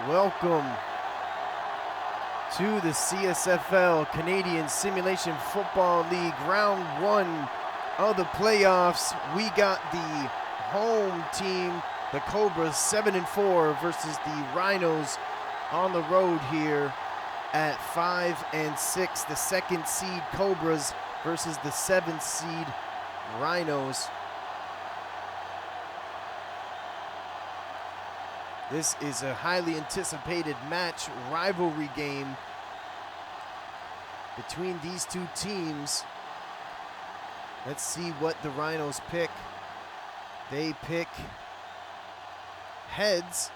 Welcome to the CSFL, Canadian Simulation Football League, round one of the playoffs. We got the home team, the Cobras, 7-4 versus the Rhinos on the road here at 5-6. The second seed Cobras versus the 7th seed Rhinos. This is a highly anticipated match, rivalry game between these two teams. Let's see what the Rhinos pick. They pick heads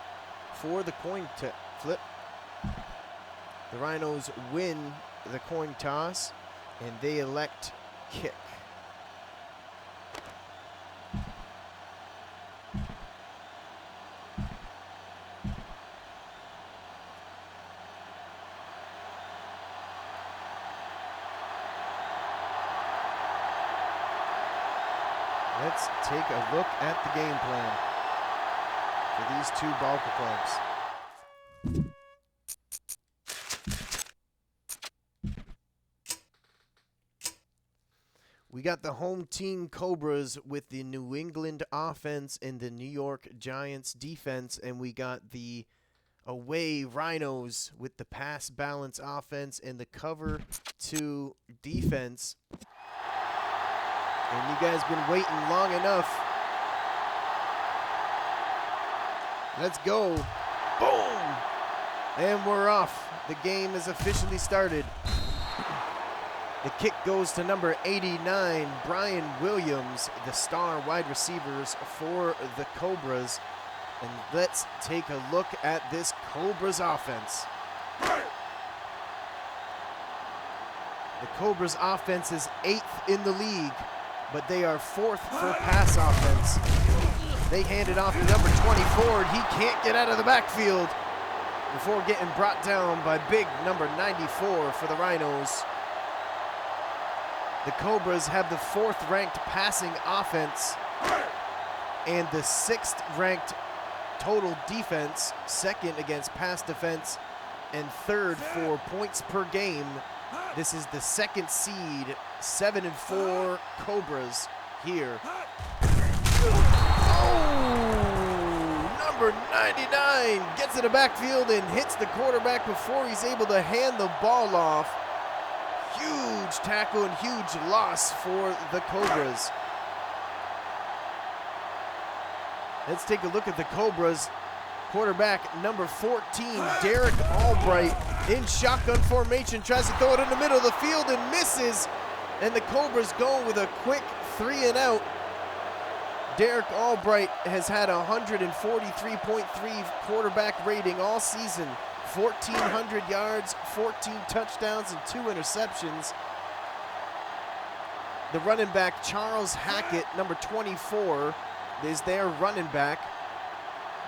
for the coin flip. The Rhinos win the coin toss and they elect kick. Let's take a look at the game plan for these two ball clubs. We got the home team Cobras with the New England offense and the New York Giants defense, and we got the away Rhinos with the pass balance offense and the cover 2 defense. And you guys been waiting long enough. Let's go. Boom! And we're off. The game is officially started. The kick goes to number 89, Brian Williams, the star wide receivers for the Cobras. And let's take a look at this Cobras offense. The Cobras offense is 8th in the league, but they are 4th for pass offense. They hand it off to number 24. He can't get out of the backfield before getting brought down by big number 94 for the Rhinos. The Cobras have the 4th ranked passing offense and the 6th ranked total defense, 2nd against pass defense, and 3rd for points per game. This is the 2nd seed, 7-4 Cobras here. Oh, number 99 gets in the backfield and hits the quarterback before he's able to hand the ball off. Huge tackle and huge loss for the Cobras. Let's take a look at the Cobras. Quarterback number 14, Derek Albright, in shotgun formation, tries to throw it in the middle of the field and misses. And the Cobras go with a quick 3-and-out. Derek Albright has had a 143.3 quarterback rating all season. 1,400 yards, 14 touchdowns, and 2 interceptions. The running back, Charles Hackett, number 24, is their running back.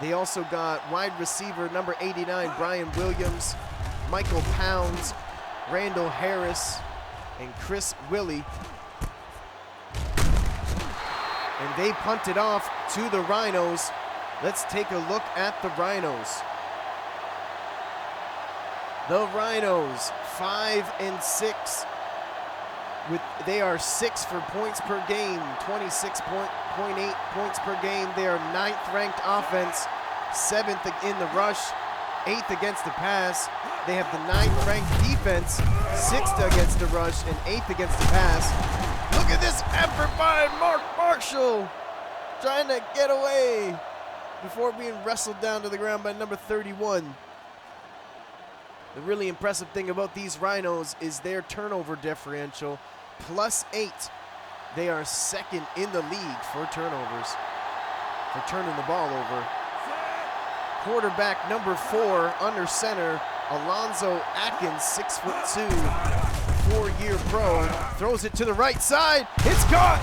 They also got wide receiver number 89, Brian Williams, Michael Pounds, Randall Harris, and Chris Willie. And they punt it off to the Rhinos. Let's take a look at the Rhinos. The Rhinos, 5-6. They are 6th for points per game, 26.8 points per game. They are 9th ranked offense, 7th in the rush, 8th against the pass. They have the 9th ranked defense, 6th against the rush, and 8th against the pass. Look at this effort by Mark Marshall, trying to get away before being wrestled down to the ground by number 31. The really impressive thing about these Rhinos is their turnover differential, +8. They are 2nd in the league for turnovers, for turning the ball over. Quarterback number 4, under center, Alonzo Atkins, 6'2", 4-year pro, throws it to the right side. It's caught.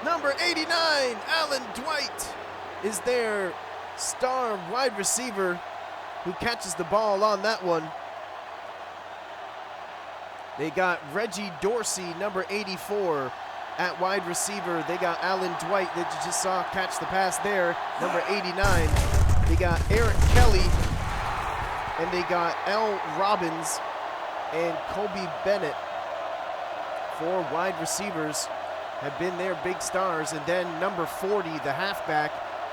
Number 89, Alan Dwight, is their star wide receiver who catches the ball on that one. They got Reggie Dorsey, number 84, at wide receiver. They got Alan Dwight that you just saw catch the pass there, number 89. They got Eric Kelly, and they got L. Robbins and Kobe Bennett. 4 wide receivers have been their big stars. And then number 40, the halfback,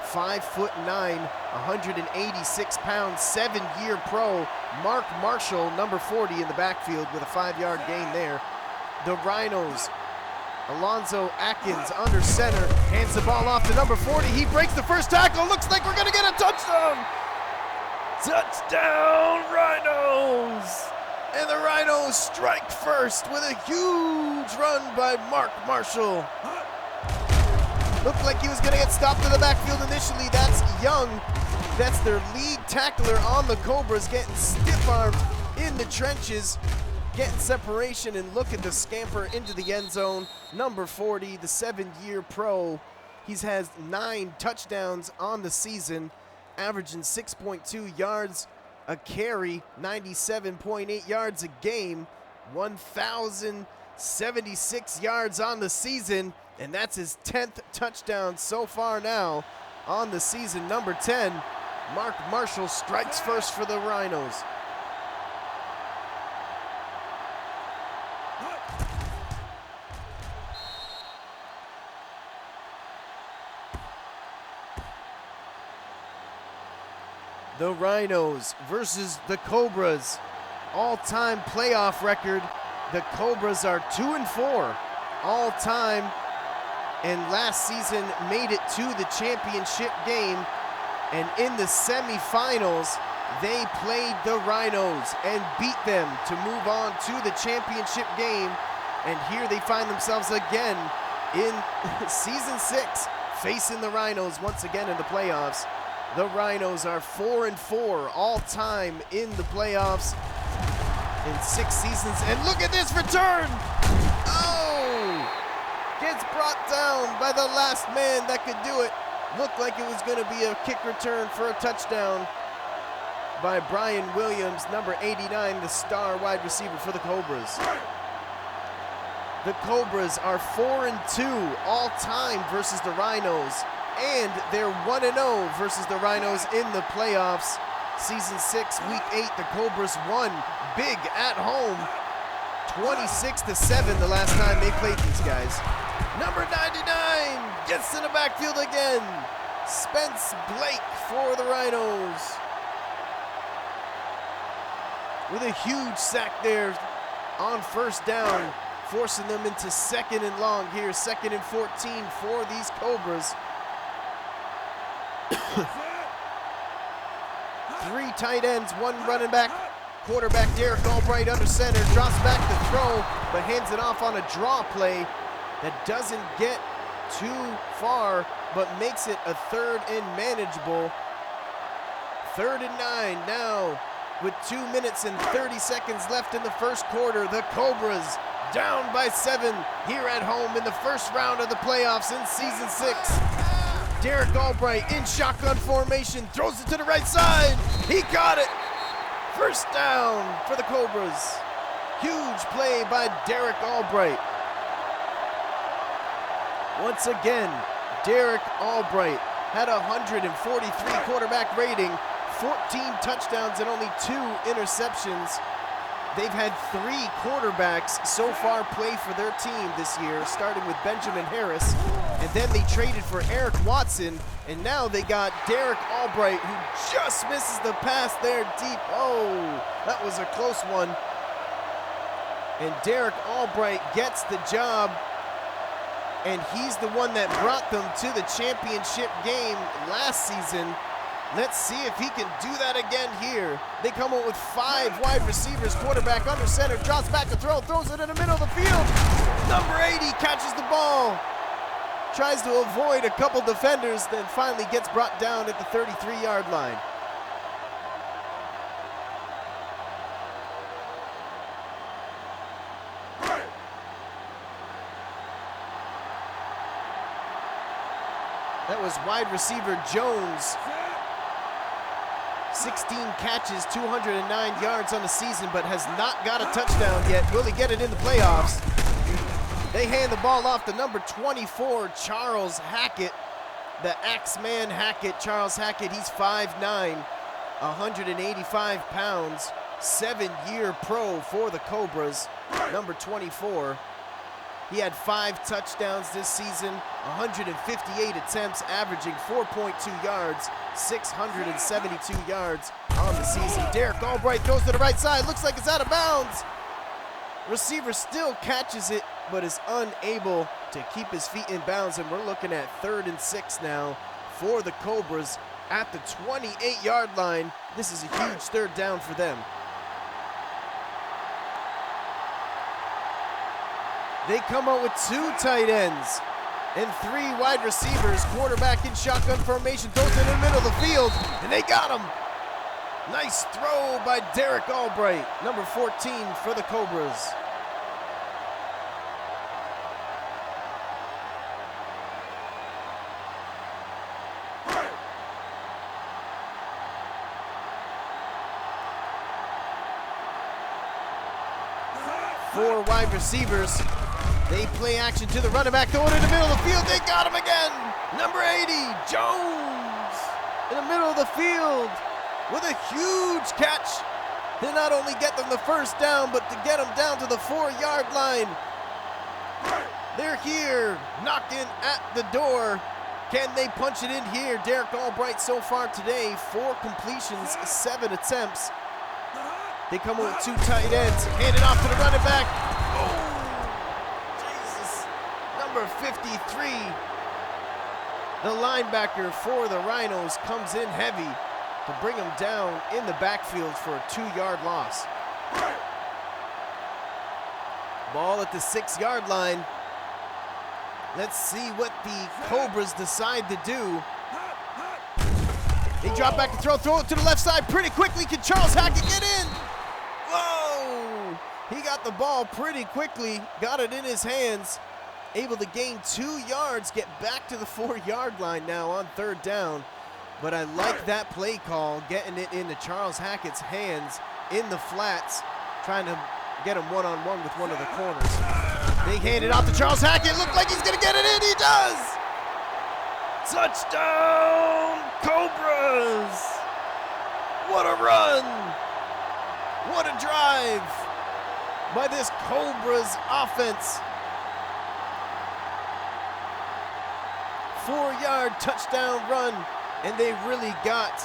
5'9", 186 pounds, 7-year pro, Mark Marshall, number 40 in the backfield with a 5-yard gain there. The Rhinos, Alonzo Atkins under center, hands the ball off to number 40. He breaks the first tackle. Looks like we're gonna get a touchdown. Touchdown, Rhinos! And the Rhinos strike first with a huge run by Mark Marshall. Looked like he was gonna get stopped in the backfield initially. That's Young. That's their lead tackler on the Cobras, getting stiff-armed in the trenches, getting separation, and look at the scamper into the end zone. Number 40, the 7-year pro. He's has 9 touchdowns on the season, averaging 6.2 yards a carry, 97.8 yards a game, 1,076 yards on the season, and that's his 10th touchdown so far now on the season. Number 10, Mark Marshall strikes first for the Rhinos. The Rhinos versus the Cobras. All-time playoff record. The Cobras are 2-4 all-time, and last season made it to the championship game. And in the semifinals, they played the Rhinos and beat them to move on to the championship game. And here they find themselves again in season 6, facing the Rhinos once again in the playoffs. The Rhinos are 4-4 all-time in the playoffs in 6 seasons. And look at this return! Oh! Gets brought down by the last man that could do it. Looked like it was going to be a kick return for a touchdown by Brian Williams, number 89, the star wide receiver for the Cobras. The Cobras are 4-2 all-time versus the Rhinos, and they're 1-0 versus the Rhinos in the playoffs. Season 6, week 8, the Cobras won big at home, 26-7 the last time they played these guys. Number 99 gets in the backfield again. Spence Blake for the Rhinos, with a huge sack there on first down, forcing them into 2nd and long here, 2nd and 14 for these Cobras. 3 tight ends, 1 running back. Quarterback Derek Albright under center, drops back to throw, but hands it off on a draw play that doesn't get too far, but makes it a 3rd and manageable. 3rd and 9 now, with 2 minutes and 30 seconds left in the first quarter. The Cobras down by 7 here at home in the first round of the playoffs in season 6. Derek Albright in shotgun formation, throws it to the right side. He got it. First down for the Cobras. Huge play by Derek Albright. Once again, Derek Albright had a 143 quarterback rating, 14 touchdowns and only 2 interceptions. They've had 3 quarterbacks so far play for their team this year, starting with Benjamin Harris, and then they traded for Eric Watson, and now they got Derek Albright, who just misses the pass there deep. Oh, that was a close one. And Derek Albright gets the job, and he's the one that brought them to the championship game last season. Let's see if he can do that again here. They come up with 5 wide receivers, quarterback under center, drops back to throw, throws it in the middle of the field. Number 80 catches the ball, tries to avoid a couple defenders, then finally gets brought down at the 33-yard line. That was wide receiver Jones. 16 catches, 209 yards on the season, but has not got a touchdown yet. Will he get it in the playoffs? They hand the ball off to number 24, Charles Hackett. The Axeman Hackett, Charles Hackett, he's 5'9", 185 pounds, 7-year pro for the Cobras, number 24. He had 5 touchdowns this season, 158 attempts, averaging 4.2 yards, 672 yards on the season. Derek Albright throws to the right side, looks like it's out of bounds. Receiver still catches it, but is unable to keep his feet in bounds, and we're looking at 3rd and 6 now for the Cobras at the 28-yard line. This is a huge 3rd down for them. They come out with 2 tight ends and 3 wide receivers. Quarterback in shotgun formation, throws it in the middle of the field, and they got him. Nice throw by Derek Albright, number 14 for the Cobras. Four wide receivers. They play action to the running back, throwing in the middle of the field. They got him again. Number 80, Jones, in the middle of the field with a huge catch to not only get them the 1st down, but to get them down to the 4-yard line. They're here, knocking at the door. Can they punch it in here? Derek Albright so far today, 4 completions, 7 attempts. They come with 2 tight ends, hand it off to the running back. Oh, Jesus. Number 53, the linebacker for the Rhinos, comes in heavy to bring him down in the backfield for a 2-yard loss. Ball at the 6-yard line. Let's see what the Cobras decide to do. They drop back to throw it to the left side pretty quickly. Can Charles Hackett get in? Whoa! He got the ball pretty quickly, got it in his hands, able to gain 2 yards, get back to the 4-yard line now on 3rd down. But I like that play call, getting it into Charles Hackett's hands in the flats, trying to get him one-on-one with one of the corners. They hand it off to Charles Hackett. Looked like he's gonna get it in. He does! Touchdown, Cobras! What a run! What a drive by this Cobras offense. 4-yard touchdown run, and they really got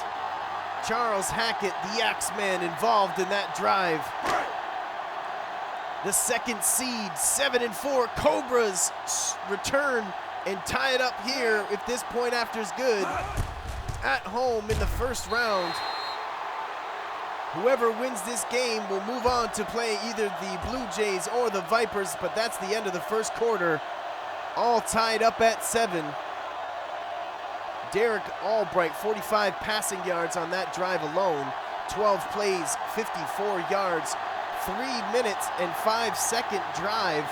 Charles Hackett, the Axeman, involved in that drive. The 2nd seed, 7-4, Cobras return and tie it up here if this point after is good. At home in the 1st round. Whoever wins this game will move on to play either the Blue Jays or the Vipers, but that's the end of the 1st quarter. All tied up at 7. Derek Albright, 45 passing yards on that drive alone. 12 plays, 54 yards. 3 minutes and 5-second drive.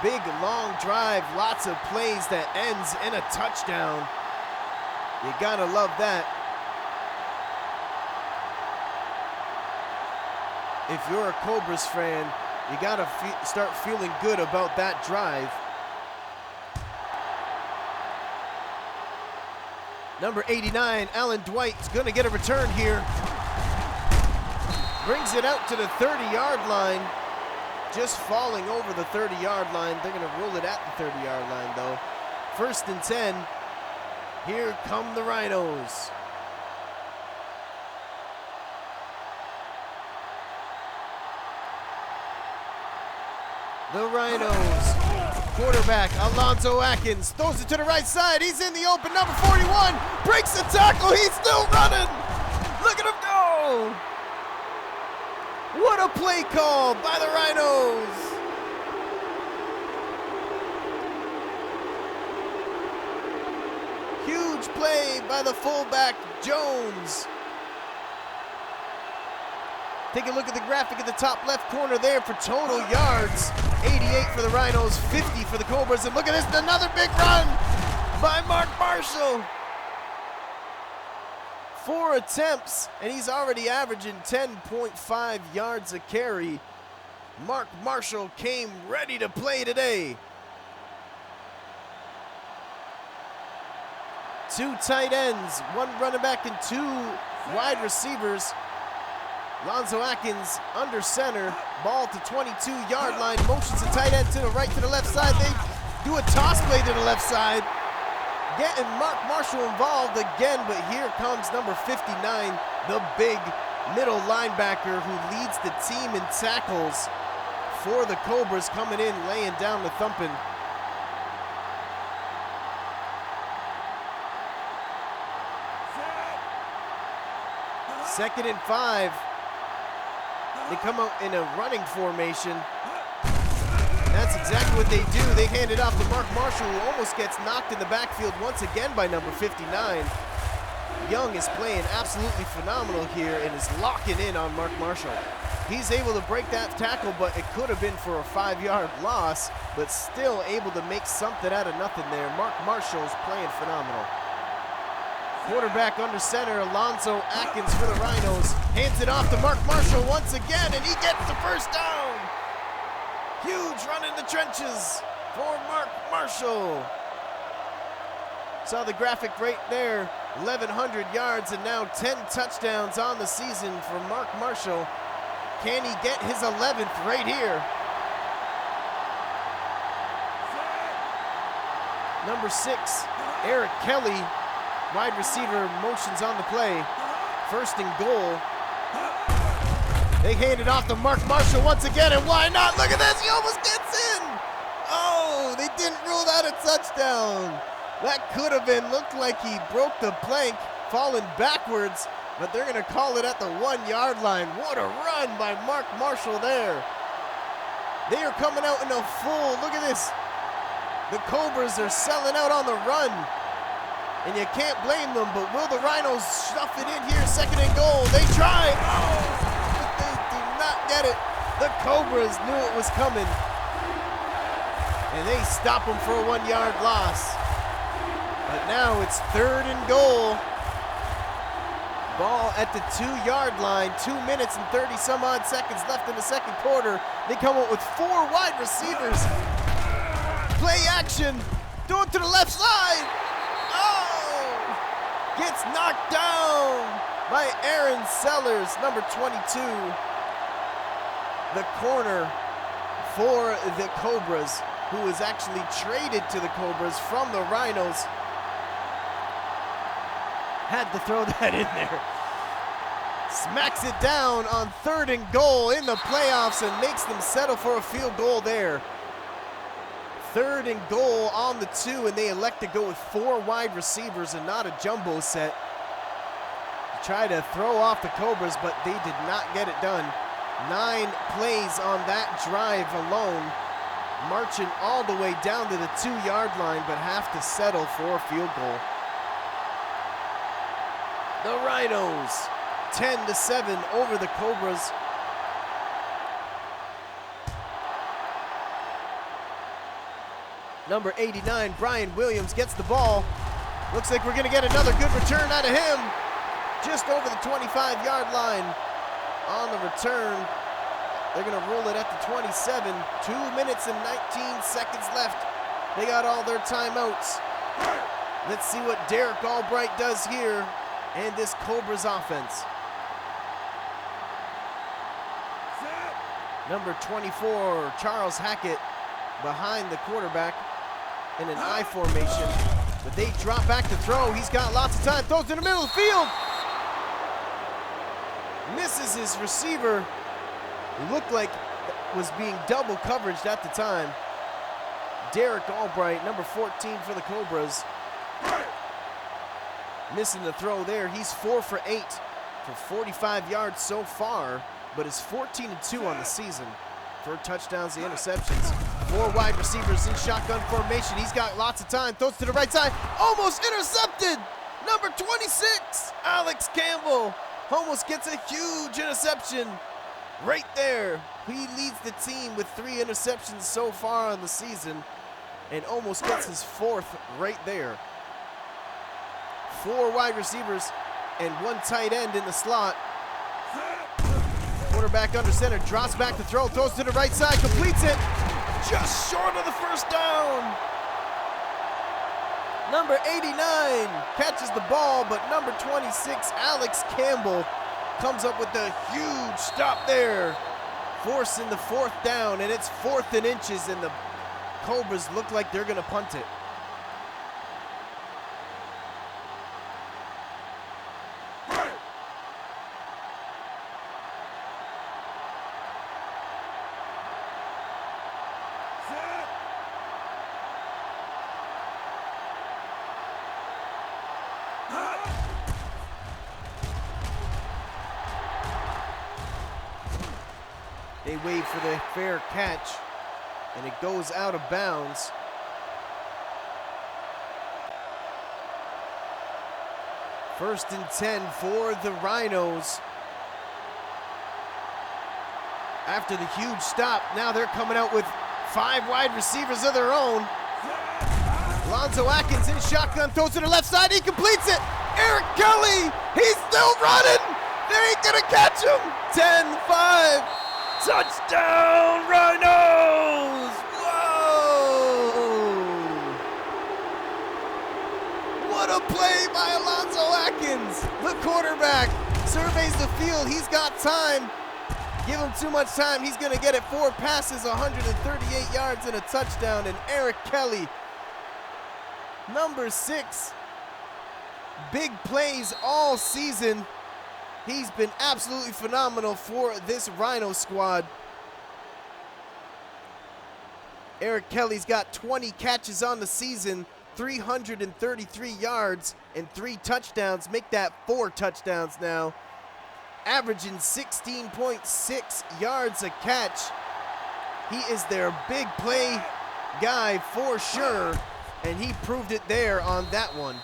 Big, long drive, lots of plays that ends in a touchdown. You gotta love that. If you're a Cobras fan, you gotta start feeling good about that drive. Number 89, Alan Dwight's gonna get a return here. Brings it out to the 30-yard line, just falling over the 30-yard line. They're gonna roll it at the 30-yard line though. 1st and 10, here come the Rhinos. The Rhinos, quarterback Alonzo Atkins throws it to the right side. He's in the open, number 41, breaks the tackle, he's still running. Look at him go. What a play call by the Rhinos. Huge play by the fullback, Jones. Take a look at the graphic at the top left corner there for total yards. 88 for the Rhinos, 50 for the Cobras. And look at this, another big run by Mark Marshall. 4 attempts, and he's already averaging 10.5 yards a carry. Mark Marshall came ready to play today. 2 tight ends, 1 running back and 2 wide receivers. Lonzo Atkins under center, ball to 22-yard line, motions the tight end to the right, to the left side. They do a toss play to the left side, getting Mark Marshall involved again, but here comes number 59, the big middle linebacker who leads the team in tackles for the Cobras, coming in, laying down the thumping. Second and 5. They come out in a running formation. That's exactly what they do. They hand it off to Mark Marshall, who almost gets knocked in the backfield once again by number 59. Young is playing absolutely phenomenal here and is locking in on Mark Marshall. He's able to break that tackle, but it could have been for a 5-yard loss, but still able to make something out of nothing there. Mark Marshall's playing phenomenal. Quarterback under center, Alonzo Atkins for the Rhinos. Hands it off to Mark Marshall once again, and he gets the first down. Huge run in the trenches for Mark Marshall. Saw the graphic right there, 1,100 yards and now 10 touchdowns on the season for Mark Marshall. Can he get his 11th right here? Number 6, Eric Kelly, wide receiver, motions on the play. First and goal. They hand it off to Mark Marshall once again, and why not? Look at this, he almost gets in. Oh, they didn't rule that a touchdown. That could have been, looked like he broke the plank, falling backwards, but they're gonna call it at the 1-yard line. What a run by Mark Marshall there. They are coming out in a full, look at this. The Cobras are selling out on the run, and you can't blame them, but will the Rhinos stuff it in here? Second and goal, they try. Oh, but they do not get it. The Cobras knew it was coming, and they stop them for a 1-yard loss. But now it's third and goal. Ball at the 2-yard line, 2 minutes and 30 some odd seconds left in the second quarter. They come up with 4 wide receivers. Play action, throw it to the left side. Oh, gets knocked down by Aaron Sellers, number 22. The corner for the Cobras, who was actually traded to the Cobras from the Rhinos. Had to throw that in there. Smacks it down on third and goal in the playoffs and makes them settle for a field goal there. Third and goal on the 2, and they elect to go with 4 wide receivers and not a jumbo set. Try to throw off the Cobras, but they did not get it done. 9 plays on that drive alone, marching all the way down to the 2-yard line, but have to settle for a field goal. The Rhinos, 10-7 over the Cobras. Number 89, Brian Williams, gets the ball. Looks like we're gonna get another good return out of him. Just over the 25-yard line on the return. They're gonna rule it at the 27. 2 minutes and 19 seconds left. They got all their timeouts. Let's see what Derek Albright does here and this Cobras offense. Number 24, Charles Hackett, behind the quarterback in an I formation, but they drop back to throw. He's got lots of time, throws in the middle of the field. Misses his receiver, who looked like was being double coveraged at the time. Derek Albright, number 14 for the Cobras. Missing the throw there. He's 4 for 8 for 45 yards so far, but is 14-2 on the season for touchdowns and interceptions. 4 wide receivers in shotgun formation. He's got lots of time. Throws to the right side. Almost intercepted. Number 26, Alex Campbell, almost gets a huge interception right there. He leads the team with 3 interceptions so far on the season and almost gets his 4th right there. 4 wide receivers and 1 tight end in the slot. Quarterback under center, drops back to throw, throws to the right side, completes it. Just short of the first down. Number 89 catches the ball, but number 26, Alex Campbell, comes up with a huge stop there, forcing the 4th down, and it's 4th and inches, and the Cobras look like they're gonna punt it. They wait for the fair catch, and it goes out of bounds. First and 10 for the Rhinos. After the huge stop, now they're coming out with 5 wide receivers of their own. Alonzo Atkins in shotgun, throws to the left side, he completes it. Eric Kelly, he's still running. They ain't gonna catch him. 10-5. Touchdown, Rhinos! Whoa! What a play by Alonzo Atkins. The quarterback surveys the field. He's got time. Give him too much time. He's going to get it. 4 passes, 138 yards, and a touchdown. And Eric Kelly, number 6, big plays all season. He's been absolutely phenomenal for this Rhino squad. Eric Kelly's got 20 catches on the season, 333 yards, and 3 touchdowns. Make that 4 touchdowns now. Averaging 16.6 yards a catch. He is their big play guy for sure, and he proved it there on that one.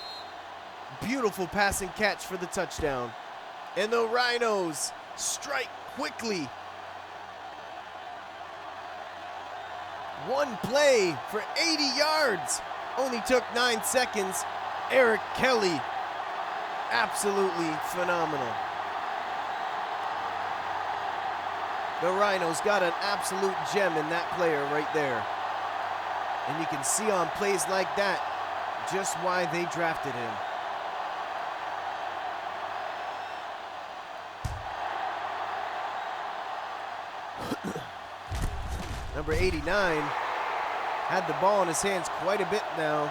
Beautiful passing catch for the touchdown. And the Rhinos strike quickly. One play for 80 yards. Only took 9 seconds. Eric Kelly, absolutely phenomenal. The Rhinos got an absolute gem in that player right there. And you can see on plays like that just why they drafted him. Number 89 had the ball in his hands quite a bit now.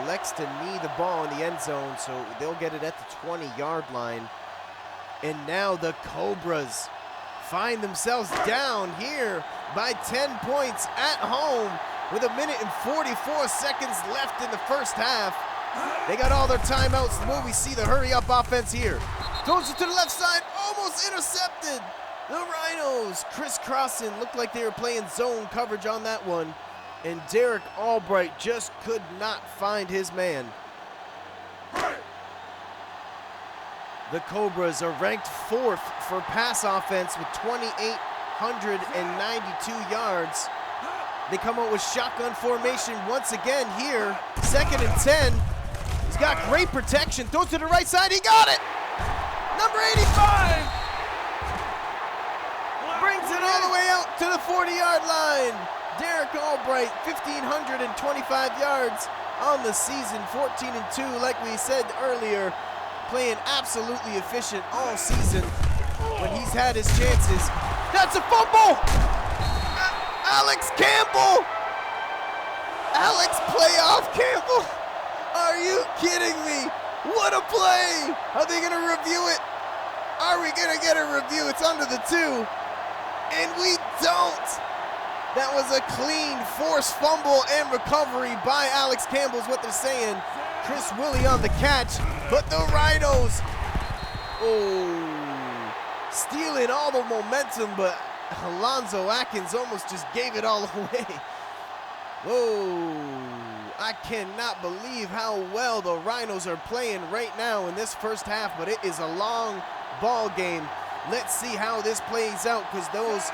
Elects to knee the ball in the end zone, so they'll get it at the 20-yard line. And now the Cobras find themselves down here by 10 points at home with 1 minute and 44 seconds left in the first half. They got all their timeouts. Will we see the hurry-up offense here? Throws it to the left side, almost intercepted. The Rhinos crisscrossing, looked like they were playing zone coverage on that one. And Derek Albright just could not find his man. The Cobras are ranked 4th for pass offense with 2,892 yards. They come out with shotgun formation once again here. 2nd and 10. He's got great protection, throws to the right side, he got it! Number 85! Brings it all the way out to the 40-yard line. Derek Albright, 1,525 yards on the season, 14-2, like we said earlier, playing absolutely efficient all season when he's had his chances. That's a fumble! Alex Campbell! Alex Playoff Campbell! Are you kidding me? What a play! Are they gonna review it? Are we gonna get a review? It's under the 2. And we don't. That was a clean forced fumble and recovery by Alex Campbell is what they're saying. Chris Willie on the catch, but the Rhinos, stealing all the momentum, but Alonzo Atkins almost just gave it all away. Whoa, I cannot believe how well the Rhinos are playing right now in this first half, but it is a long ball game. Let's see how this plays out, because those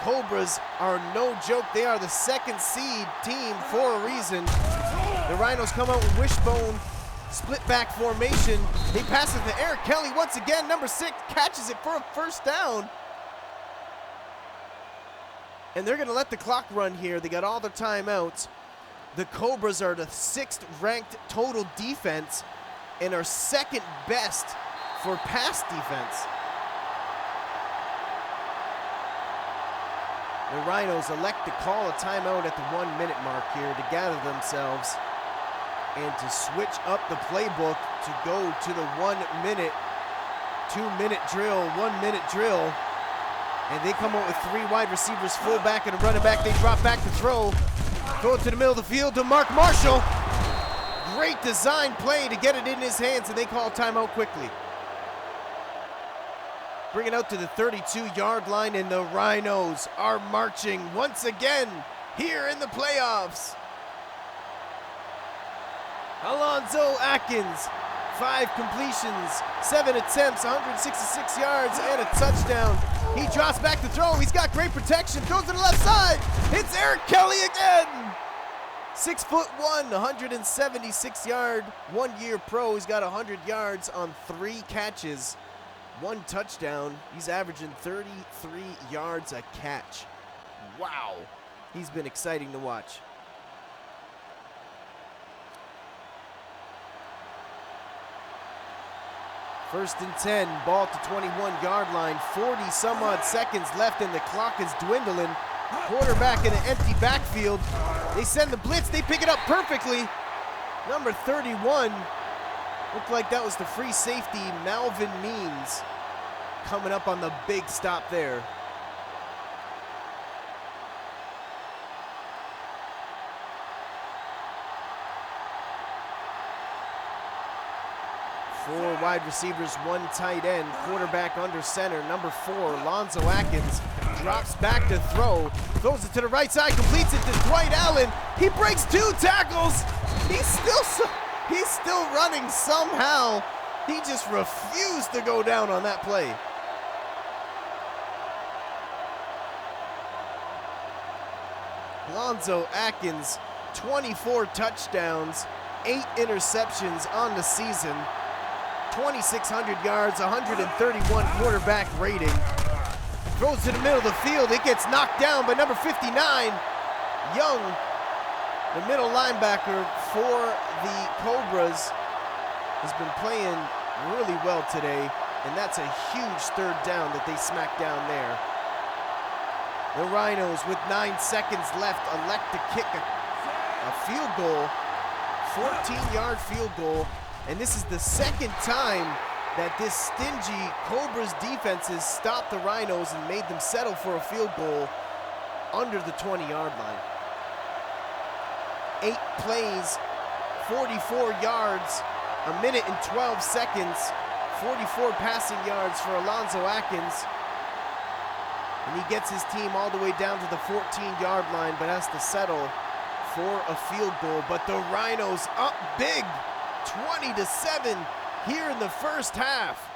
Cobras are no joke. They are the 2nd seed team for a reason. The Rhinos come out with wishbone split back formation. They pass it to Eric Kelly once again. Number 6 catches it for a first down. And they're gonna let the clock run here. They got all their timeouts. The Cobras are the 6th ranked total defense and are 2nd best for pass defense. The Rhinos elect to call a timeout at the 1 minute mark here to gather themselves and to switch up the playbook to go to the 1 minute, 2 minute drill, 1 minute drill. And they come out with 3 wide receivers, fullback and a running back. They drop back to throw it to the middle of the field to Mark Marshall. Great design play to get it in his hands, and they call timeout quickly. Bring it out to the 32-yard line, and the Rhinos are marching once again here in the playoffs. Alonzo Atkins, 5 completions, 7 attempts, 166 yards, and a touchdown. He drops back to throw. He's got great protection. Throws to the left side. It's Eric Kelly again. 6'1", 176-yard, 1-year pro. He's got 100 yards on 3 catches, 1 touchdown. He's averaging 33 yards a catch. Wow. He's been exciting to watch. First and 10, ball to 21-yard line, 40 some odd seconds left and the clock is dwindling. Quarterback in an empty backfield. They send the blitz, they pick it up perfectly. Number 31, looked like that was the free safety, Malvin Means, coming up on the big stop there. Four wide receivers, 1 tight end, quarterback under center. Number 4, Lonzo Atkins, drops back to throw, throws it to the right side, completes it to Dwight Allen. He breaks 2 tackles. He's still running somehow. He just refused to go down on that play. Lonzo Atkins, 24 touchdowns, 8 interceptions on the season. 2,600 yards, 131 quarterback rating. Throws to the middle of the field. It gets knocked down by number 59, Young, the middle linebacker for the Cobras, has been playing really well today, and that's a huge 3rd down that they smacked down there. The Rhinos, with 9 seconds left, elect to kick a field goal, 14-yard field goal. And this is the 2nd time that this stingy Cobras defense has stopped the Rhinos and made them settle for a field goal under the 20-yard line. 8 plays, 44 yards, 1 minute and 12 seconds, 44 passing yards for Alonzo Atkins. And he gets his team all the way down to the 14-yard line, but has to settle for a field goal. But the Rhinos up big, 20-7 here in the first half.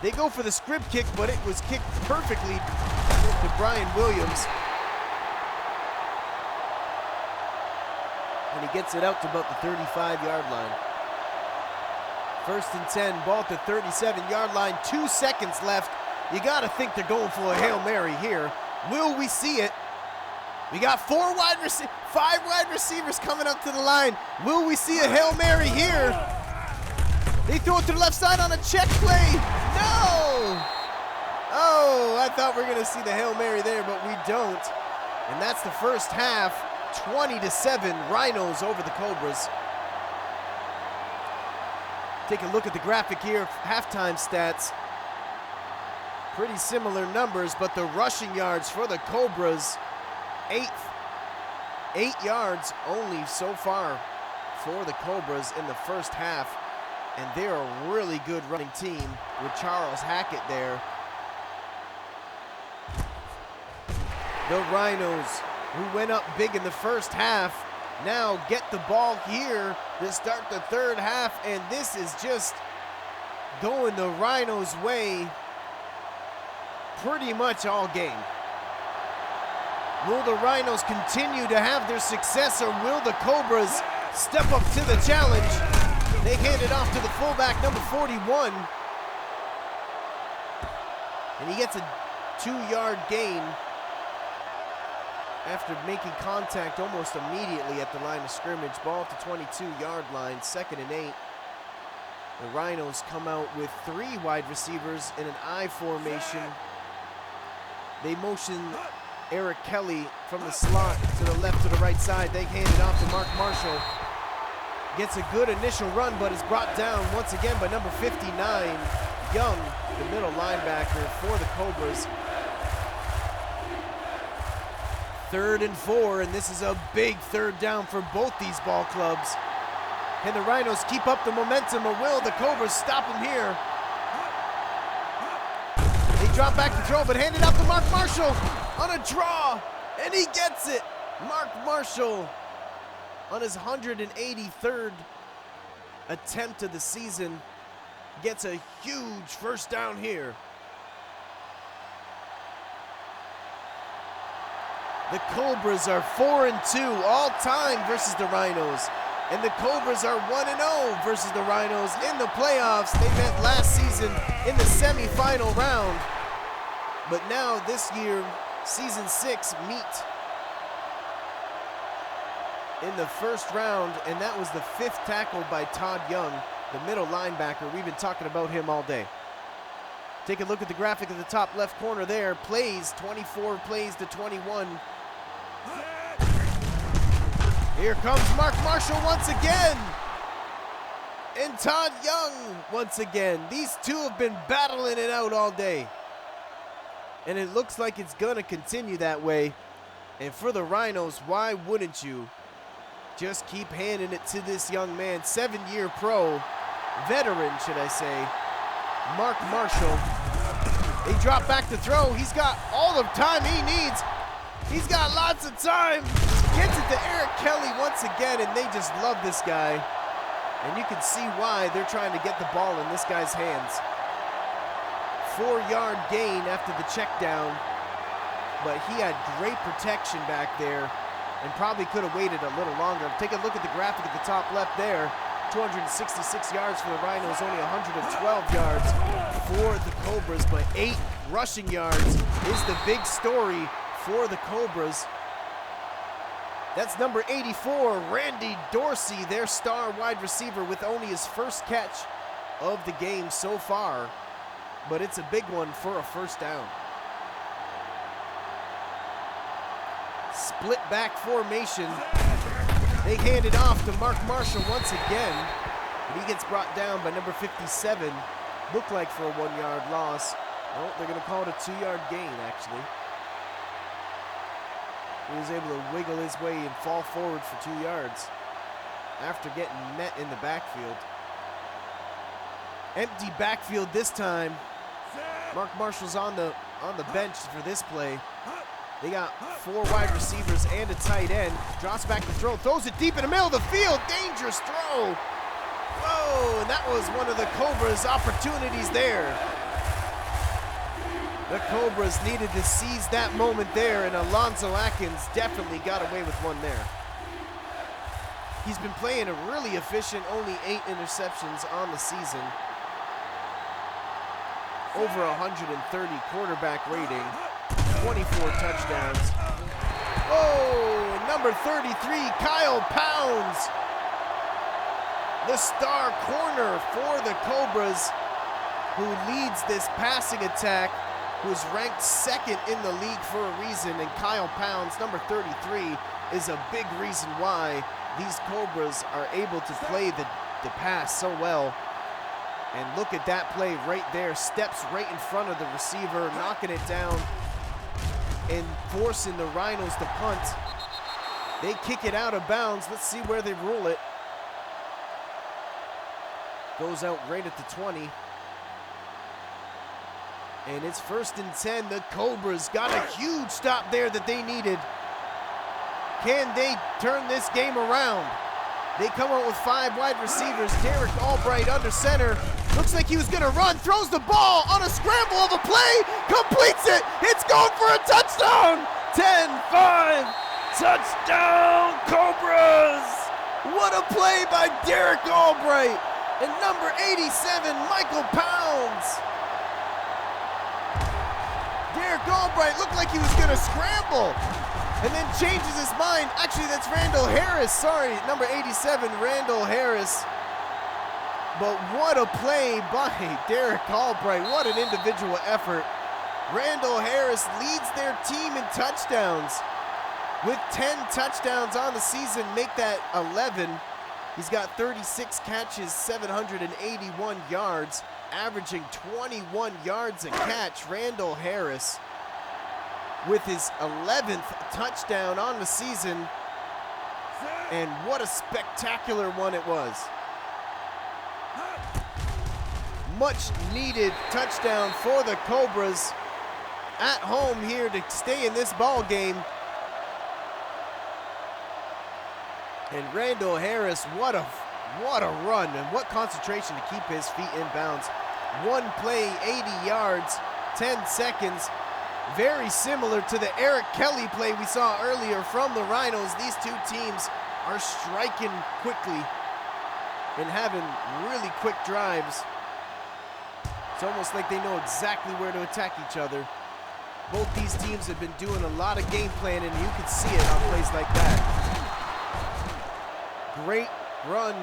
They go for the script kick, but it was kicked perfectly to Brian Williams. And he gets it out to about the 35-yard line. First and 10, ball at the 37-yard line, 2 seconds left. You gotta think they're going for a Hail Mary here. Will we see it? We got 5 wide receivers coming up to the line. Will we see a Hail Mary here? They throw it to the left side on a check play. No! Oh, I thought we were gonna see the Hail Mary there, but we don't. And that's the first half, 20-7, Rhinos over the Cobras. Take a look at the graphic here, halftime stats. Pretty similar numbers, but the rushing yards for the Cobras, 8 yards only so far for the Cobras in the first half, and they're a really good running team with Charles Hackett there. The Rhinos, who went up big in the first half, now get the ball here to start the 3rd half, and this is just going the Rhinos' way pretty much all game. Will the Rhinos continue to have their success, or will the Cobras step up to the challenge? They hand it off to the fullback, number 41. And he gets a 2-yard gain after making contact almost immediately at the line of scrimmage. Ball at the 22-yard line, 2nd and 8. The Rhinos come out with 3 wide receivers in an I formation. They motion Eric Kelly from the slot to the left to the right side. They hand it off to Mark Marshall. Gets a good initial run, but is brought down once again by number 59, Young, the middle linebacker for the Cobras. 3rd and 4, and this is a big 3rd down for both these ball clubs. Can the Rhinos keep up the momentum, or will the Cobras stop them here? They drop back to throw, but hand it up to Mark Marshall on a draw, and he gets it. Mark Marshall on his 183rd attempt of the season gets a huge 1st down here. The Cobras are 4-2 all time versus the Rhinos. And the Cobras are 1-0 versus the Rhinos in the playoffs. They met last season in the semifinal round. But now this year, season 6 meet in the 1st round, and that was the 5th tackle by Todd Young, the middle linebacker. We've been talking about him all day. Take a look at the graphic at the top left corner there. Plays, 24 plays to 21. Here comes Mark Marshall once again. And Todd Young once again. These two have been battling it out all day. And it looks like it's gonna continue that way. And for the Rhinos, why wouldn't you just keep handing it to this young man, 7-year pro, veteran, should I say, Mark Marshall. They drop back to throw. He's got all the time he needs. He's got lots of time. Gets it to Eric Kelly once again, and they just love this guy. And you can see why they're trying to get the ball in this guy's hands. 4-yard gain after the check down, but he had great protection back there and probably could have waited a little longer. Take a look at the graphic at the top left there. 266 yards for the Rhinos, only 112 yards for the Cobras, but 8 rushing yards is the big story for the Cobras. That's number 84, Randy Dorsey, their star wide receiver, with only his 1st catch of the game so far, but it's a big one for a 1st down. Split back formation. They hand it off to Mark Marshall once again, but he gets brought down by number 57. Looked like for a 1-yard loss. No, they're gonna call it a 2-yard gain, actually. He was able to wiggle his way and fall forward for 2 yards after getting met in the backfield. Empty backfield this time. Mark Marshall's on the bench for this play. They got 4 wide receivers and a tight end. Drops back to throw, throws it deep in the middle of the field. Dangerous throw. Whoa, and that was one of the Cobras' opportunities there. The Cobras needed to seize that moment there, and Alonzo Atkins definitely got away with one there. He's been playing a really efficient, only 8 interceptions on the season. Over 130 quarterback rating, 24 touchdowns. Oh, number 33, Kyle Pounds, the star corner for the Cobras, who leads this passing attack, who's ranked 2nd in the league for a reason, and Kyle Pounds, number 33, is a big reason why these Cobras are able to play the pass so well. And look at that play right there. Steps right in front of the receiver, knocking it down and forcing the Rhinos to punt. They kick it out of bounds. Let's see where they rule it. Goes out right at the 20. And it's 1st and 10. The Cobras got a huge stop there that they needed. Can they turn this game around? They come out with 5 wide receivers. Derek Albright under center. Looks like he was gonna run, throws the ball on a scramble of a play, completes it. It's going for a touchdown. 10-5, touchdown Cobras. What a play by Derek Albright. And number 87, Michael Pounds. Derek Albright looked like he was gonna scramble. and then changes his mind. Actually, that's Randall Harris. Sorry, number 87, Randall Harris. But what a play by Derek Albright. What an individual effort. Randall Harris leads their team in touchdowns with 10 touchdowns on the season, make that 11. He's got 36 catches, 781 yards, averaging 21 yards a catch. Randall Harris with his 11th touchdown on the season, and what a spectacular one it was. Much needed touchdown for the Cobras at home here to stay in this ball game. And Randall Harris, what a run, and what concentration to keep his feet in bounds. One play, 80 yards, 10 seconds. Very similar to the Eric Kelly play we saw earlier from the Rhinos. These two teams are striking quickly and having really quick drives. It's almost like they know exactly where to attack each other. Both these teams have been doing a lot of game planning, and you can see it on plays like that. Great run,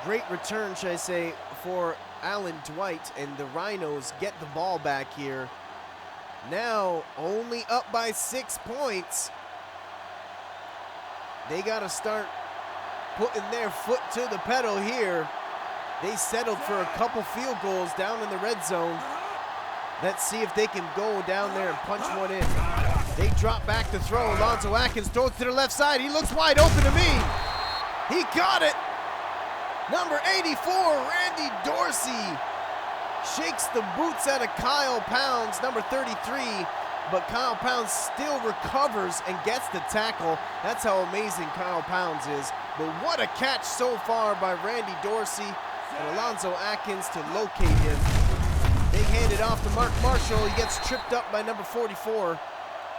great return, should I say, for Alan Dwight, and the Rhinos get the ball back here. Now only up by 6 points. They got to start putting their foot to the pedal here. They settled for a couple field goals down in the red zone. Let's see if they can go down there and punch one in. They drop back to throw. Alonzo Atkins throws to the left side. He looks wide open to me. He got it. Number 84, Randy Dorsey, shakes the boots out of Kyle Pounds, number 33, but Kyle Pounds still recovers and gets the tackle. That's how amazing Kyle Pounds is. But what a catch so far by Randy Dorsey and Alonzo Atkins to locate him. They hand it off to Mark Marshall. He gets tripped up by number 44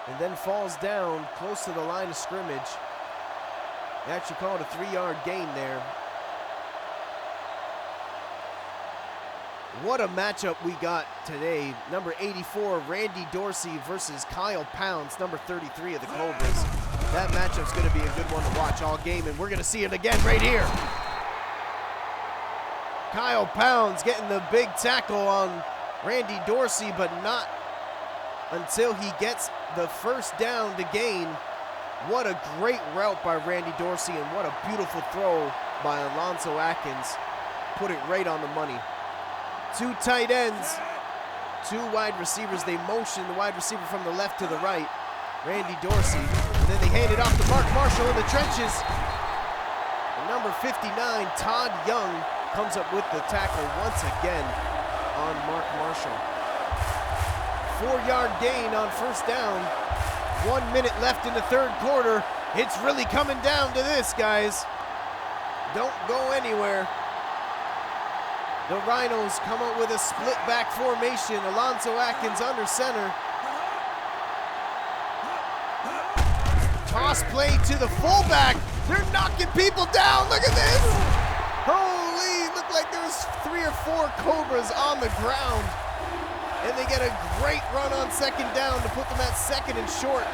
and then falls down close to the line of scrimmage. They actually called a 3-yard gain there. What a matchup we got today. Number 84, Randy Dorsey versus Kyle Pounds, number 33 of the Cobras. That matchup's going to be a good one to watch all game, and we're going to see it again right here. Kyle Pounds getting the big tackle on Randy Dorsey, but not until he gets the first down to gain. What a great route by Randy Dorsey, and what a beautiful throw by Alonzo Atkins. Put it right on the money. Two tight ends, two wide receivers. They motion the wide receiver from the left to the right, Randy Dorsey. And then they hand it off to Mark Marshall in the trenches. And number 59, Todd Young, comes up with the tackle once again on Mark Marshall. 4-yard gain on first down. 1 minute left in the third quarter. It's really coming down to this, guys. Don't go anywhere. The Rhinos come up with a split back formation. Alonzo Atkins under center. Toss play to the fullback. They're knocking people down. Look at this. Holy, looked like there was 3 or 4 Cobras on the ground. And they get a great run on second down to put them at second and short.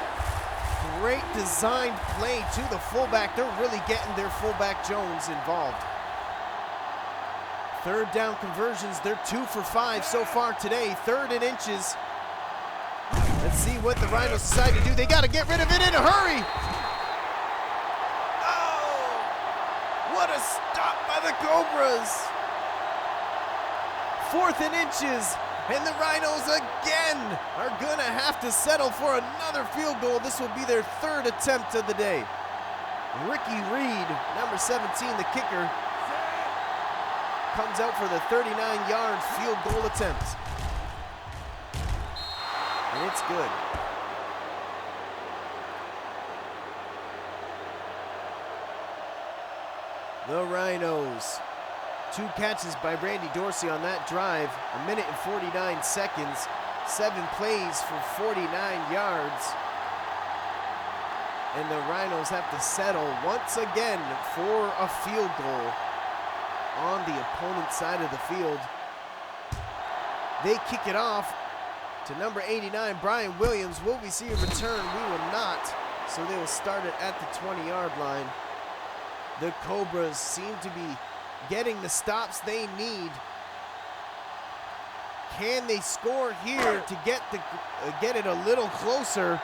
Great designed play to the fullback. They're really getting their fullback Jones involved. Third down conversions, they're 2 for 5 so far today. 3rd and inches. Let's see what the Rhinos decide to do. They got to get rid of it in a hurry. Oh, what a stop by the Cobras. 4th and inches, and the Rhinos again are gonna have to settle for another field goal. This will be their 3rd attempt of the day. Ricky Reed, number 17, the kicker, comes out for the 39-yard field goal attempt. And it's good. The Rhinos. 2 catches by Randy Dorsey on that drive. 1 minute and 49 seconds. 7 plays for 49 yards. And the Rhinos have to settle once again for a field goal on the opponent's side of the field. They kick it off to number 89, Brian Williams. Will we see a return? We will not. So they will start it at the 20-yard line. The Cobras seem to be getting the stops they need. Can they score here to get it a little closer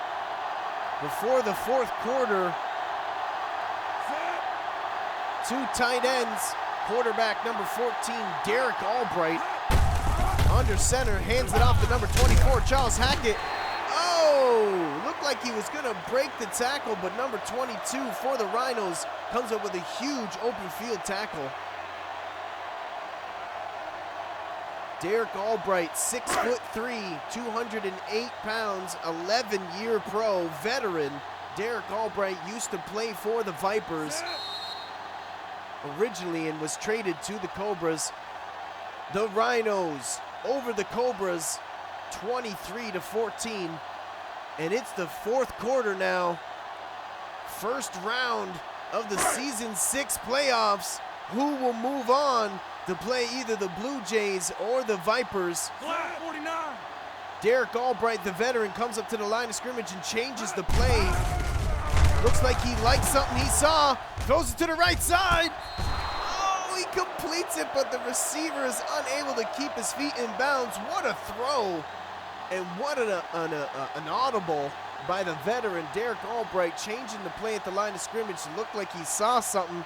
before the fourth quarter? Two tight ends. Quarterback number 14, Derek Albright, under center, hands it off to number 24, Charles Hackett. Oh, looked like he was gonna break the tackle, but number 22 for the Rhinos comes up with a huge open field tackle. Derek Albright, 6'3", 208 pounds, 11-year pro veteran. Derek Albright used to play for the Vipers originally and was traded to the Cobras. The Rhinos over the Cobras, 23-14. And it's the fourth quarter now. First round of the season 6 playoffs. Who will move on to play either the Blue Jays or the Vipers? 49. Derek Albright, the veteran, comes up to the line of scrimmage and changes the play. Looks like he liked something he saw. Throws it to the right side. Oh, he completes it, but the receiver is unable to keep his feet in bounds. What a throw. And what an audible by the veteran, Derek Albright, changing the play at the line of scrimmage. It looked like he saw something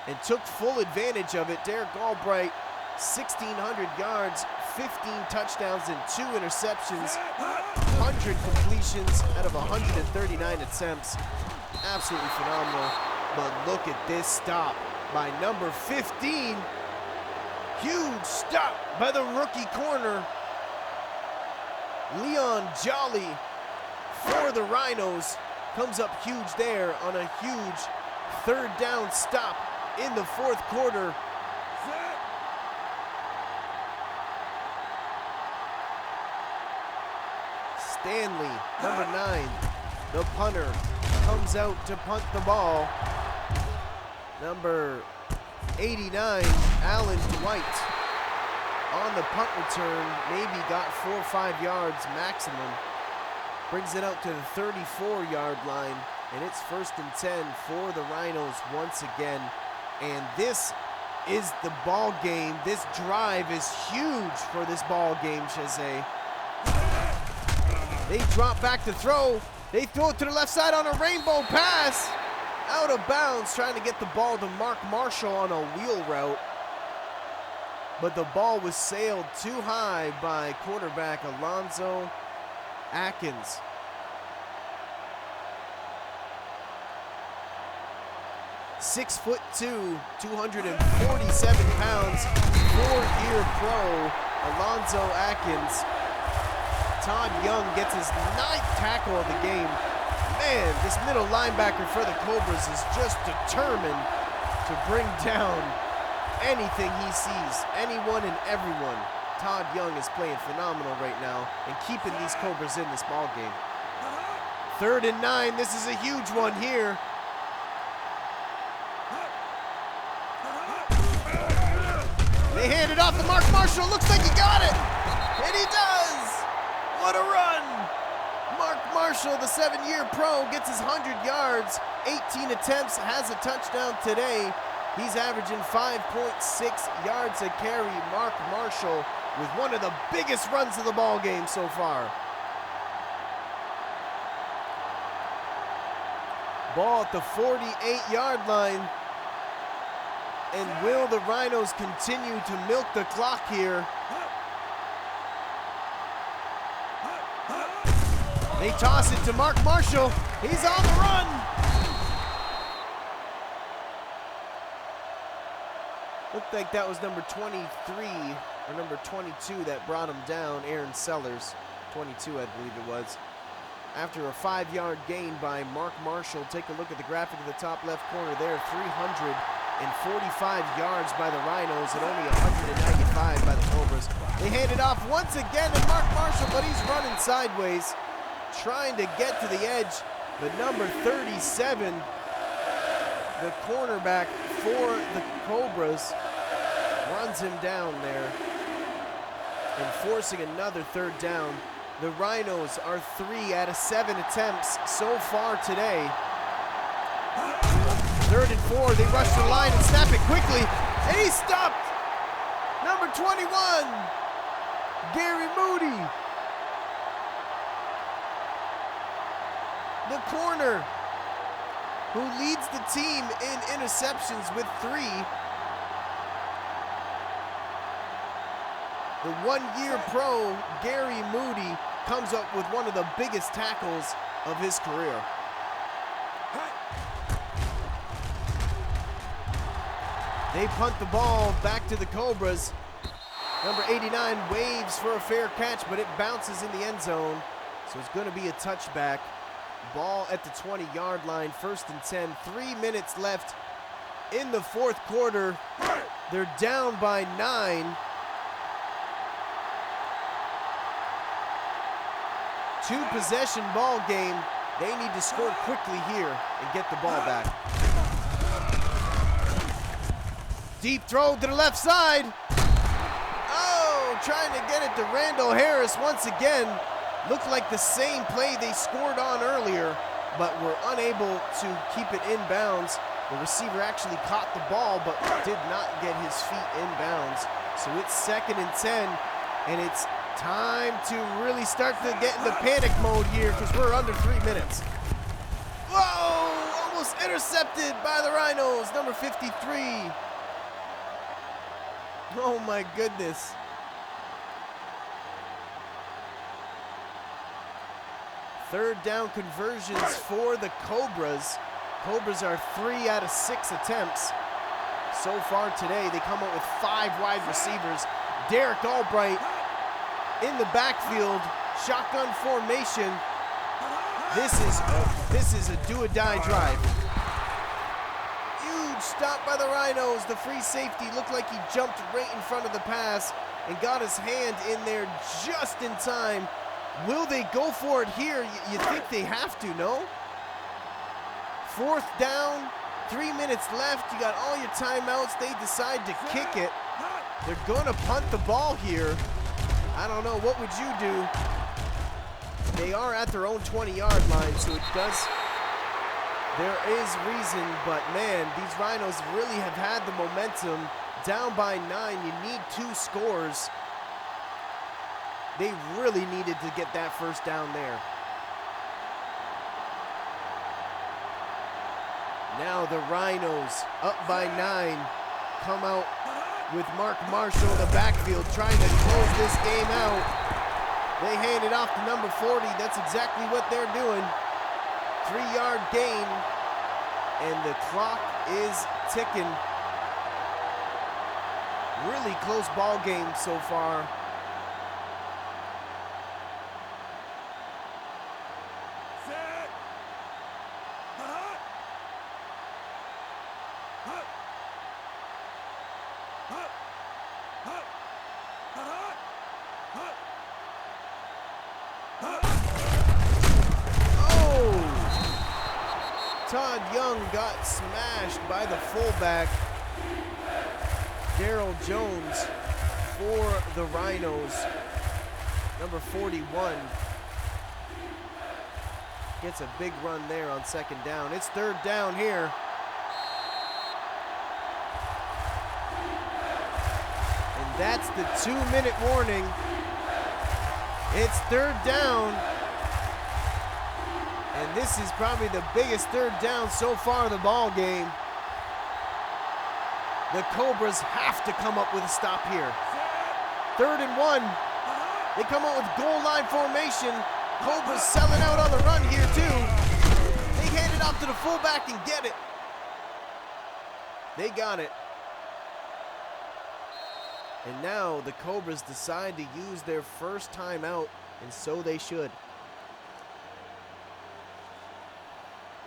and took full advantage of it. Derek Albright, 1,600 yards, 15 touchdowns, and 2 interceptions, 100 completions out of 139 attempts. Absolutely phenomenal. But look at this stop by number 15. Huge stop by the rookie corner, Leon Jolly for the Rhinos. Comes up huge there on a huge third down stop in the fourth quarter. Stanley, number 9, the punter, comes out to punt the ball. Number 89, Alan Dwight, on the punt return, maybe got 4 or 5 yards maximum. Brings it out to the 34-yard line, and it's 1st and 10 for the Rhinos once again. And this is the ball game. This drive is huge for this ball game, Chazé. They drop back to throw. They throw it to the left side on a rainbow pass. Out of bounds, trying to get the ball to Mark Marshall on a wheel route. But the ball was sailed too high by quarterback Alonzo Atkins. "6'2", 247 pounds, 4-year pro, Alonzo Atkins. Todd Young gets his 9th tackle of the game. Man, this middle linebacker for the Cobras is just determined to bring down anything he sees, anyone and everyone. Todd Young is playing phenomenal right now and keeping these Cobras in this ball game. 3rd and 9, this is a huge one here. They hand it off to Mark Marshall. Looks like he got it. And he does. What a run. Mark Marshall, the 7-year pro, gets his 100 yards, 18 attempts, has a touchdown today. He's averaging 5.6 yards a carry. Mark Marshall with one of the biggest runs of the ball game so far. Ball at the 48-yard line. And will the Rhinos continue to milk the clock here? They toss it to Mark Marshall. He's on the run. Looked like that was number 23 or number 22 that brought him down, Aaron Sellers. 22, I believe it was. After a 5-yard gain by Mark Marshall, take a look at the graphic in the top left corner there, 345 yards by the Rhinos and only 195 by the Cobras. They hand it off once again to Mark Marshall, but he's running sideways, trying to get to the edge. But number 37, the cornerback for the Cobras, runs him down there and forcing another 3rd down. The Rhinos are 3 out of 7 attempts so far today. 3rd and 4, they rush the line and snap it quickly. And he's stopped. Number 21, Gary Moody. The corner who leads the team in interceptions with 3. The 1-year pro, Gary Moody, comes up with one of the biggest tackles of his career. They punt the ball back to the Cobras. Number 89 waves for a fair catch, but it bounces in the end zone. So it's going to be a touchback. Ball at the 20-yard line, 1st and 10. 3 minutes left in the 4th quarter. They're down by 9. 2-possession ball game. They need to score quickly here and get the ball back. Deep throw to the left side. Oh, trying to get it to Randall Harris once again. Looked like the same play they scored on earlier, but were unable to keep it in bounds. The receiver actually caught the ball, but did not get his feet in bounds. So it's 2nd and 10, and it's time to really start to get into panic mode here because we're under 3 minutes. Whoa! Almost intercepted by the Rhinos, number 53. Oh my goodness. Third down conversions for the Cobras. Cobras are 3 out of 6 attempts so far today. They come up with 5 wide receivers. Derek Albright in the backfield, shotgun formation. This is a do-or-die drive. Huge stop by the Rhinos. The free safety looked like he jumped right in front of the pass and got his hand in there just in time. Will they go for it here? You think they have to, no? 4th down, 3 minutes left. You got all your timeouts. They decide to kick it. They're gonna punt the ball here. I don't know, what would you do? They are at their own 20-yard line, so there is reason, but man, these Rhinos really have had the momentum. Down by 9, you need 2 scores. They really needed to get that 1st down there. Now the Rhinos, up by 9, come out with Mark Marshall in the backfield trying to close this game out. They hand it off to number 40. That's exactly what they're doing. 3-yard gain, and the clock is ticking. Really close ball game so far. Todd Young got smashed by the fullback, Daryl Jones, for the Rhinos. Number 41 gets a big run there on 2nd down. It's 3rd down here. And that's the 2-minute warning. It's 3rd down. And this is probably the biggest 3rd down so far of the ball game. The Cobras have to come up with a stop here. 3rd and 1. They come up with goal line formation. Cobras selling out on the run here too. They hand it off to the fullback and get it. They got it. And now the Cobras decide to use their 1st timeout, and so they should.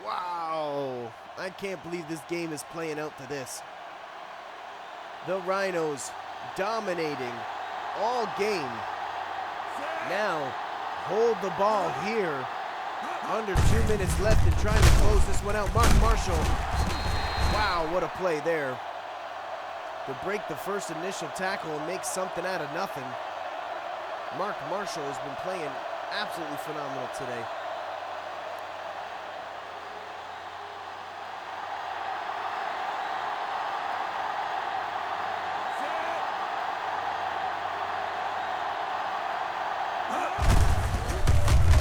Wow, I can't believe this game is playing out to this. The Rhinos dominating all game. Now hold the ball here. Under 2 minutes left and trying to close this one out. Mark Marshall. Wow, what a play there. To break the first initial tackle and make something out of nothing. Mark Marshall has been playing absolutely phenomenal today.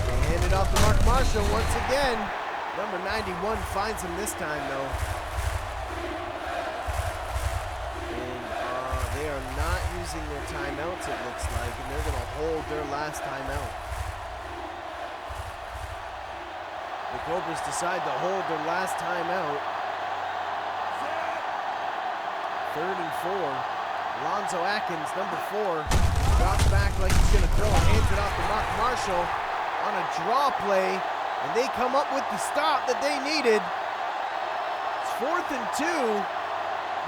They hand it off to Mark Marshall once again. Number 91 finds him this time, though. And they are not using their timeouts, it looks like, and they're going to hold their last timeout. The Cobras decide to hold their last timeout. 3rd and 4. Alonzo Atkins, number 4, drops back like he's going to throw and hands it off to Mark Marshall on a draw play, and they come up with the stop that they needed. It's 4th and 2.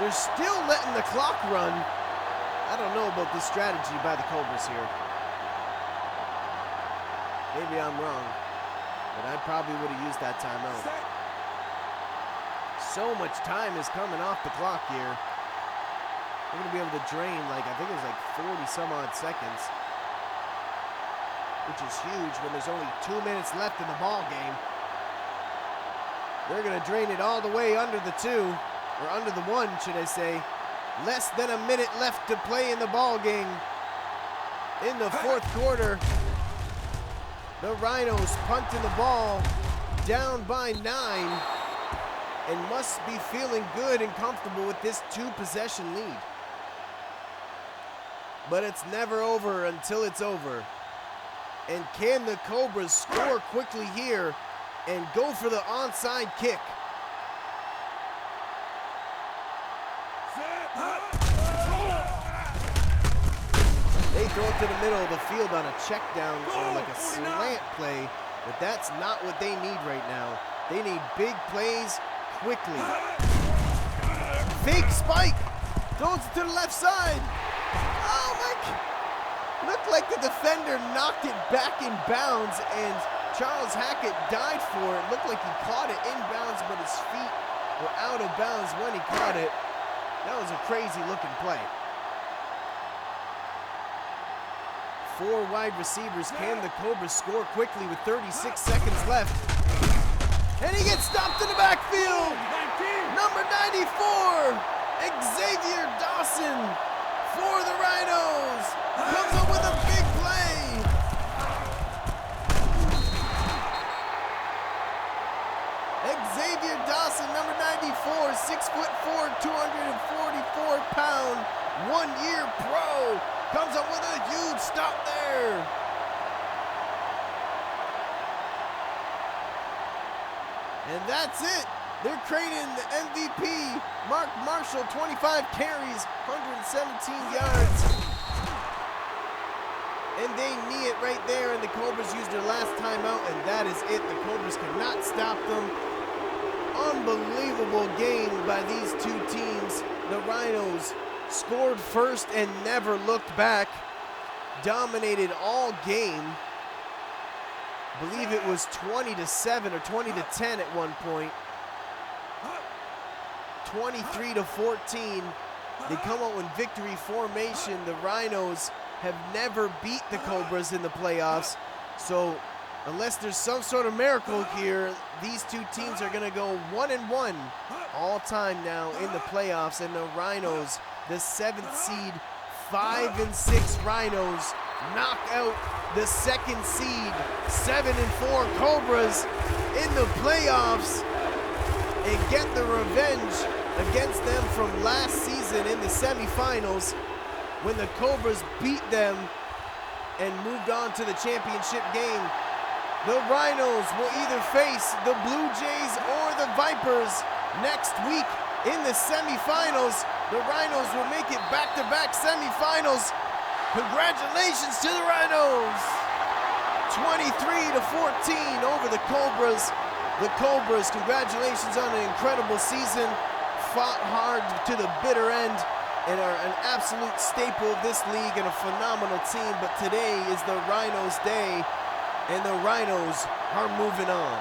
They're still letting the clock run. I don't know about this strategy by the Cobras here. Maybe I'm wrong, but I probably would have used that timeout. So much time is coming off the clock here. They're going to be able to drain, like, I think it was like 40 some odd seconds, which is huge when there's only 2 minutes left in the ball game. They're going to drain it all the way under the 2, or under the 1, should I say. Less than a minute left to play in the ball game. In the 4th quarter, the Rhinos punting the ball down by 9 and must be feeling good and comfortable with this 2-possession lead. But it's never over until it's over. And can the Cobras score quickly here and go for the onside kick? They throw it to the middle of the field on a check down or like a slant play, but that's not what they need right now. They need big plays quickly. Fake spike, throws it to the left side. Oh my God. Looked like the defender knocked it back in bounds and Charles Hackett died for it. Looked like he caught it inbounds, but his feet were out of bounds when he caught it. That was a crazy looking play. 4 wide receivers. Can the Cobras score quickly with 36 seconds left? And he gets stopped in the backfield. Number 94, Xavier Dawson for the Rhinos. Comes up with a big play. Xavier Dawson, number 94, 6'4", 244-pound, 1-year pro. Comes up with a huge stop there. And that's it. They're creating the MVP. Mark Marshall, 25 carries, 117 yards. And they knee it right there, and the Cobras used their last timeout, and that is it. The Cobras could not stop them. Unbelievable game by these two teams. The Rhinos scored first and never looked back. Dominated all game. I believe it was 20-7 or 20-10 at one point. 23-14. They come out in victory formation. The Rhinos have never beat the Cobras in the playoffs. So unless there's some sort of miracle here, these two teams are going to go 1-1 all time now in the playoffs. And the Rhinos, the 7th seed, 5-6 Rhinos, knock out the 2nd seed, 7-4 Cobras in the playoffs and get the revenge against them from last season in the semifinals when the Cobras beat them and moved on to the championship game. The Rhinos will either face the Blue Jays or the Vipers next week in the semifinals. The Rhinos will make it back-to-back semifinals. Congratulations to the Rhinos. 23-14 over the Cobras. The Cobras, congratulations on an incredible season. Fought hard to the bitter end and are an absolute staple of this league and a phenomenal team. But today is the Rhinos' day, and the Rhinos are moving on.